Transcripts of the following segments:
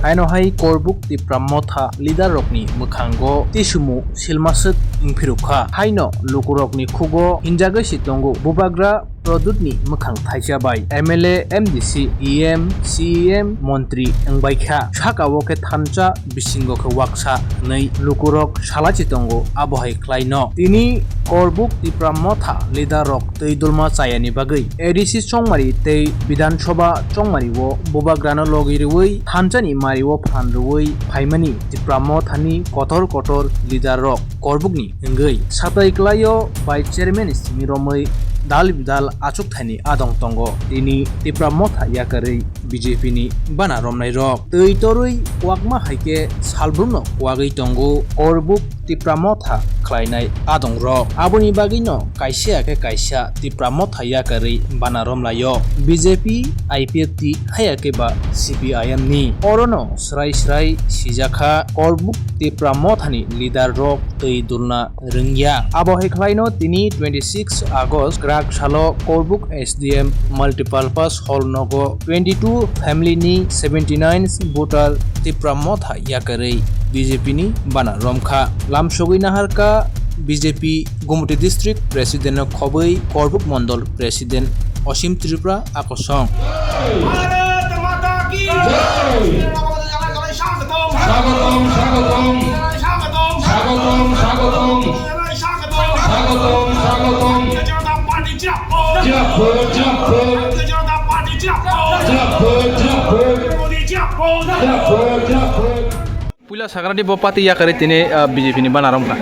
haino hai korbuk tipram motha leader rokni mukhango tisumu silmasuk ingphirukha haino lukurokni khugo hinjagai sitongo bubagra Produtni mukhang thaijabai MLA MDC EM CEM Montri engbaikha sakao ke thancha bisingo ke waksa nei lukurok salachitongo abohai klaino tini korbuk tipramotha leader rok teidulma chayani bagai ADC chongmari tei Bidhan Sabha chongmari wo bobagrano logiriwei thanchani mariwo phanruwei phaimani tipramothani kotor leader rok korbukni engei satai klayo by chairman Simiromai dal bidal achuk thani adong tongo tini tipramotha yakari BJP ni bana romnai rok tei torui wakma haike salbrumno wagai tongo korbuk tipramotha khlainai adong rok aboni bagino kaisa ke kaisa tipramotha yakari bana romlayo BJP IPFT hayake ba CPIM ni orono srai sijakha korbuk tipramothani leader rok tei dulna rungya abohai khlaino tini 26 August Salo Korbuk SDM Multipurpose Hall Nogo 22 Family ni 79 voter tipramotha yakari BJP ni bana romkha lamsogui naharka BJP Gumuti District President Khobai Korbuk Mondol President Osim Tripura Akosong Pula sagradi bopati ya kari tini BJP ni bana romka.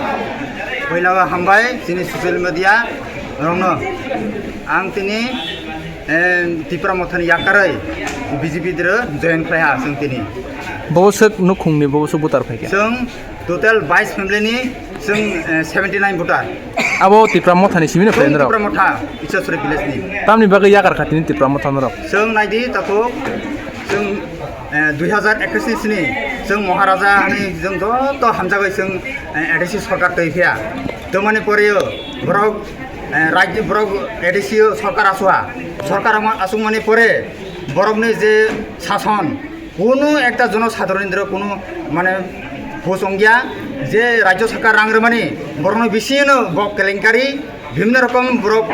Pula hambai sini sosial media romno ang tini tipramothani ya kari BJP dre join kaya seng tini. Bosek nukhung ni bosek butar phai seng total 22 family ni seng 79 voter. Abo tipramotha ni simina friend rok. Tipramotha Ichasuri village ni. Tamni bagai yakar khatini tipramotha rok. Seng naidi tato seng 2021 sini seng Maharaja ni seng joto hamjagai seng ADC sarkar toifia. Tomani poreyo borok rajya borok ADC sarkar asua. Sarkar asung mani pore borok ni je শাসন কোনো একটা জনসাধারণের কোনো মানে ভোসঙ্গিয়া যে রাজ্য সরকার রাংরমানি বরং বেশিন বক কেলেঙ্কারি বিভিন্ন রকম বরক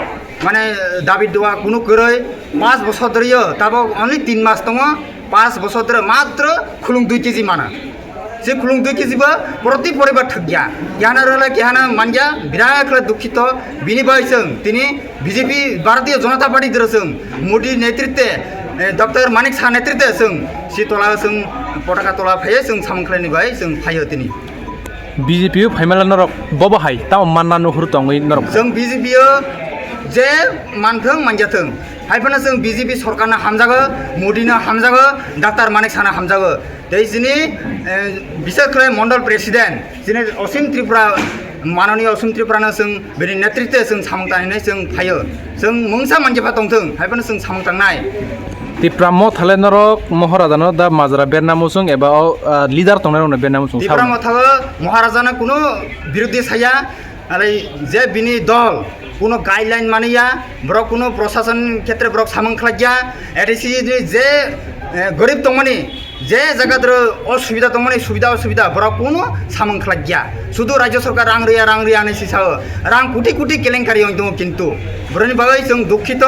মানে দাবি দেওয়া কোনো করে 5 বছর ধরে তাব অনলি 3 মাস দङ 5 বছর ধরে মাত্র খুলুং 2 কেজি মানা যে খুলুং 2 কেজি বা প্রতি পরিবার ঠগিয়া ইয়ানা রলা কিহানা মানগিয়া বিরাট দুঃখিত বিনিময় जों তিনি বিজেপি ভারতীয় জনতা পার্টি দ্রসং মোদি নেতৃত্বে Dr. Manik Saha netrite जों sitola जों potaka tola phaye जों samangkhlani bai जों phayo tini BJP phaimala norok bobo hai ta manna nuhur tongoi norok जों BJP je manthong manjathong haifana जों BJP sarkarna hamjago Modi na hamjago Dr. Manik Saha hamjago tei jini bisar khlai mondol president jini Osim Tripura माननीय असम त्रिपुरानो जों बेनि नेतृत्व जों सामंतांनाय जों फायो जों मोंसा मानजिफा दंथों हायबानो जों सामंतांनाय tipramotha norok Maharajano da majra bernamusung eba leader tongrano bernamusung tipramotha Maharajana kuno birodhi saya আরে যে বিনি দল কোনো গাইডলাইন মানিয়া ব্রক কোনো প্রশাসন ক্ষেত্রে ব্রক সামংখ্লাগিয়া এডিসি যে গরিব দংমানি যে জায়গার অসুবিধা দংমানি সুবিধা অসুবিধা ব্রক কোনো সামংখ্লাগিয়া শুধু রাজ্য সরকার রাং রিয়া আনে সিসাও রাং কোটি কেলেঙ্কারি দङ কিন্তু ব্রনি বাগै जों দুঃখিত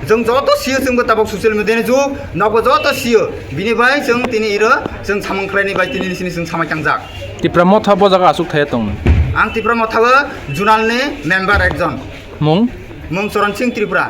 जों যত সিও जोंबो ताबक ससियेल मिडियानि जुग नबो যত सियो बिनि बाय जों तिनि इरो जों सामंख्लायनि बाय तिनि निसिनि जों सामायखांजाक tipramotha bo jaga asuk thaya tong आं tipramotha जुनालनि मेम्बार एकजन mung Chरण सिंह त्रिपुरा